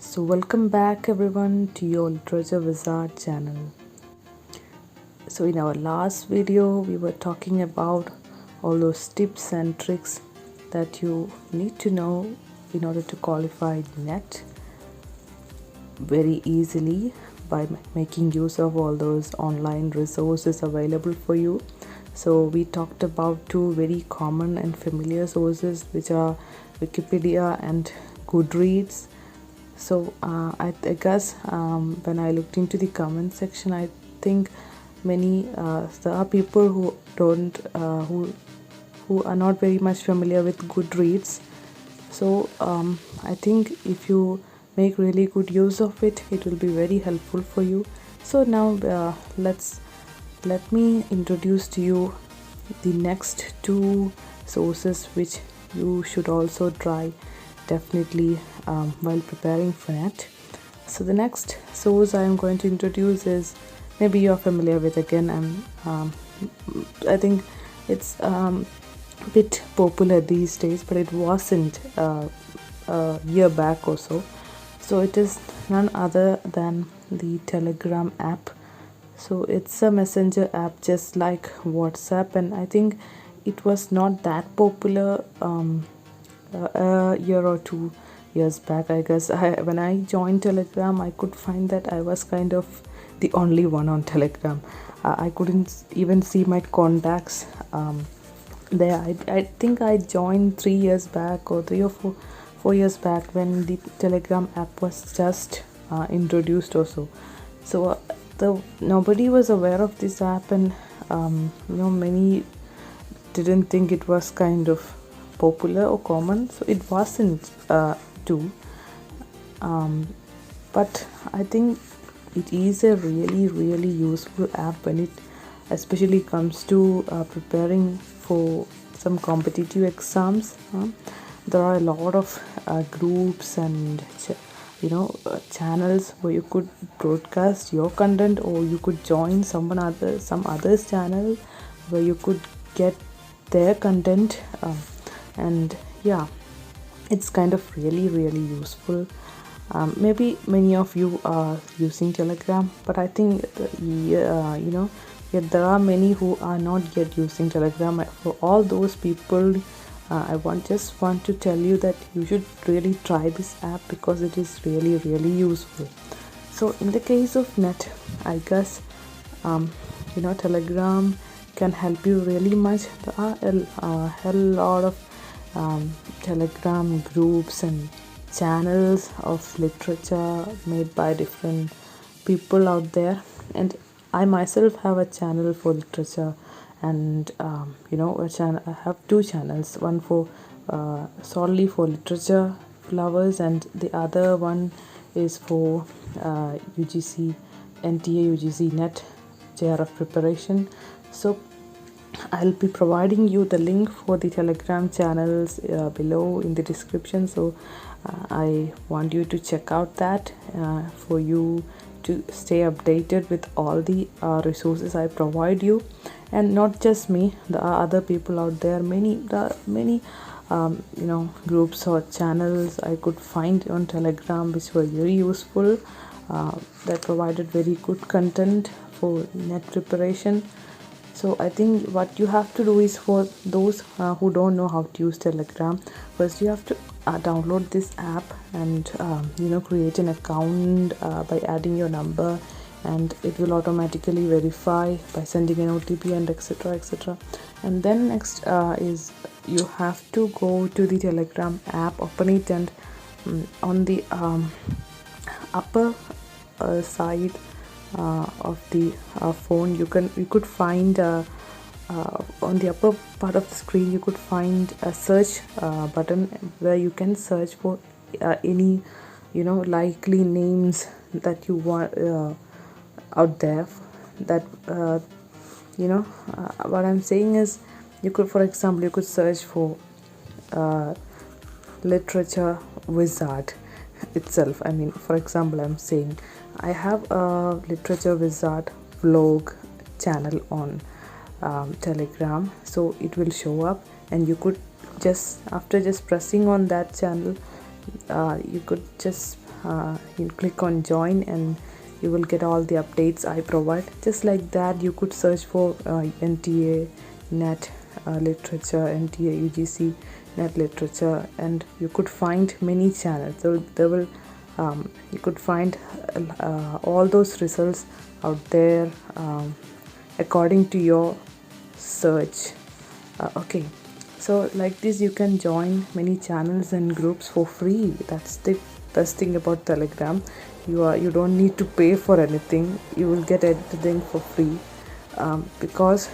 So welcome back everyone to your Literature Wizard channel. So in our last video we were talking about all those tips and tricks that you need to know in order to qualify NET very easily by making use of all those online resources available for you. So we talked about two very common and familiar sources, which are Wikipedia and Goodreads. So I guess when I looked into the comment section, I think many there are people who don't who are not very much familiar with Goodreads. So I think if you make really good use of it, it will be very helpful for you. So now let me introduce to you the next two sources which you should also try definitely while preparing for NET. So the next source I am going to introduce is maybe you're familiar with again, and I think it's a bit popular these days, but it wasn't a year back or so. So it is none other than the Telegram app. So it's a messenger app just like WhatsApp, and I think it was not that popular a year or 2 years back. I guess when I joined Telegram, I could find that I was kind of the only one on Telegram. I couldn't even see my contacts there. I think I joined 3 years back, or 3 or 4 years back, when the Telegram app was just introduced or so. So nobody was aware of this app, and many didn't think it was kind of popular or common, so it wasn't too. But I think it is a really useful app when it especially comes to preparing for some competitive exams. There are a lot of groups and channels where you could broadcast your content, or you could join some other's channel where you could get their content, and yeah, it's kind of really useful. Maybe many of you are using Telegram, but I think there are many who are not yet using Telegram. For all those people, I just want to tell you that you should really try this app because it is really useful. So in the case of NET, I guess Telegram can help you really much. There are a hell lot of Telegram groups and channels of literature made by different people out there, and I myself have a channel for literature, and I have two channels, one for solely for literature lovers, and the other one is for UGC NTA UGC NET JRF preparation. So I'll be providing you the link for the Telegram channels below in the description. So I want you to check out that for you to stay updated with all the resources I provide you. And not just me, there are other people out there. There are many groups or channels I could find on Telegram which were very useful, that provided very good content for NET preparation. So I think what you have to do is, for those who don't know how to use Telegram, first you have to download this app and create an account by adding your number, and it will automatically verify by sending an OTP and etc. And then next is you have to go to the Telegram app, open it, and on the upper side of the phone, you could find on the upper part of the screen you could find a search button where you can search for any likely names that you want out there. That what I'm saying is, you could, for example, you could search for Literature Wizard itself. I mean, for example, I'm saying I have a Literature Wizard vlog channel on Telegram, so it will show up, and you could just, after just pressing on that channel, you could just you click on join, and you will get all the updates I provide. Just like that, you could search for NTA net literature, NTA UGC net literature, and you could find many channels. So there will you could find all those results out there according to your search. Okay, so like this, you can join many channels and groups for free. That's the best thing about Telegram. You don't need to pay for anything. You will get everything for free, because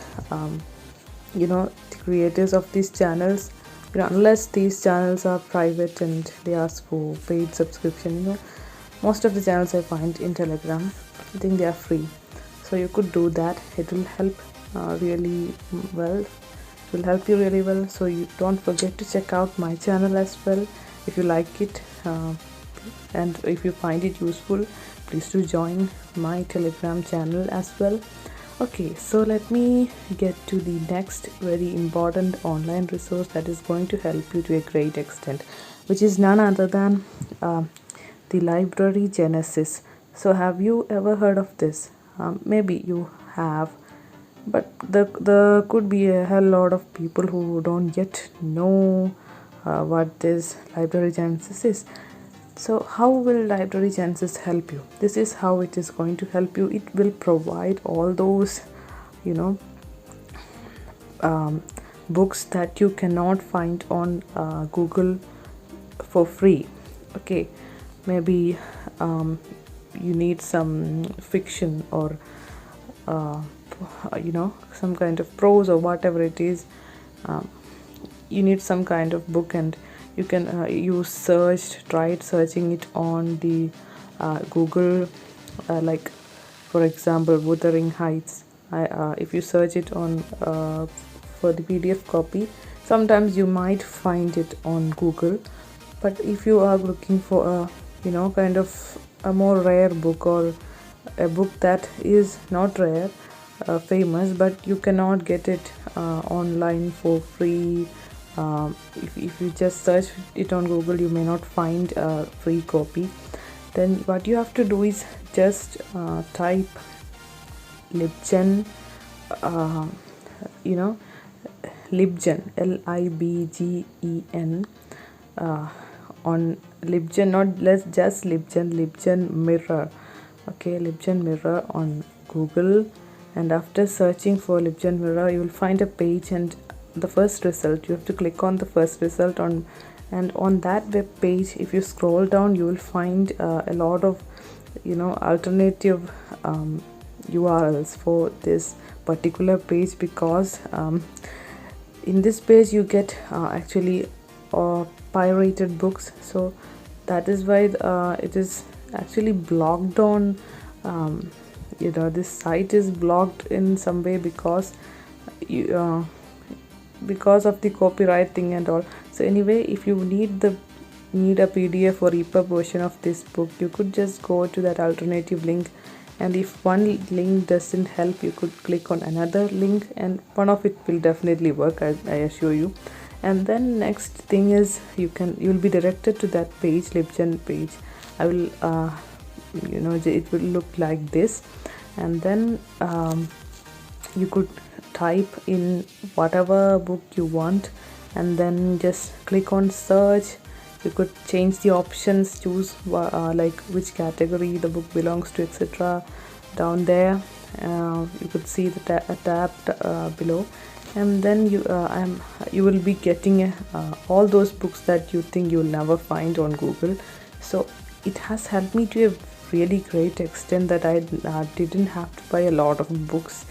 the creators of these channels, unless these channels are private and they ask for paid subscription, most of the channels I find in Telegram, I think they are free. So you could do that. It will help really well. It will help you really well. So you don't forget to check out my channel as well. If you like it and if you find it useful, please do join my Telegram channel as well. Okay, so let me get to the next very important online resource that is going to help you to a great extent, which is none other than the Library Genesis. So have you ever heard of this? Maybe you have, but there could be a hell lot of people who don't yet know what this Library Genesis is. So how will Library Genesis help you? This is how it is going to help you. It will provide all those books that you cannot find on Google for free. Okay, maybe you need some fiction or some kind of prose or whatever it is. You need some kind of book, and you can tried searching it on the Google, like for example Wuthering Heights. If you search it on for the PDF copy, sometimes you might find it on Google. But if you are looking for a kind of a more rare book, or a book that is not rare, famous, but you cannot get it online for free, if you just search it on Google, you may not find a free copy. Then what you have to do is just type Libgen, Libgen, Libgen, on Libgen, not less, just Libgen Mirror. Okay, Libgen Mirror on Google, and after searching for Libgen Mirror, you will find a page, and the first result, you have to click on the first result and on that web page, if you scroll down, you will find a lot of alternative URLs for this particular page, because in this page you get actually pirated books. So that is why it is actually blocked on this site is blocked in some way, because of the copyright thing and all. So anyway, if you need a PDF or EPUB version of this book, you could just go to that alternative link, and if one link doesn't help, you could click on another link, and one of it will definitely work, I assure you. And then next thing is you'll be directed to that page, Libgen page. I will it will look like this, and then you could type in whatever book you want, and then just click on search. You could change the options, choose like which category the book belongs to, etc. down there. You could see the tab below, and then you will be getting all those books that you think you'll never find on Google. So it has helped me to a really great extent that I didn't have to buy a lot of books,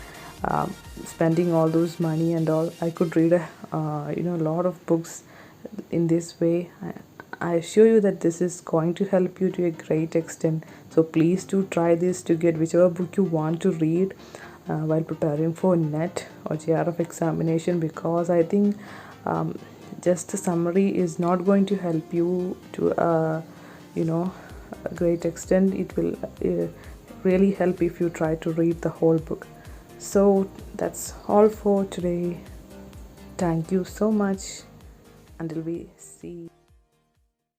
spending all those money and all. I could read a lot of books in this way. I assure you that this is going to help you to a great extent. So please do try this to get whichever book you want to read while preparing for NET or JRF examination, because I think just the summary is not going to help you to a great extent. It will really help if you try to read the whole book. So that's all for today. Thank you so much. Until we see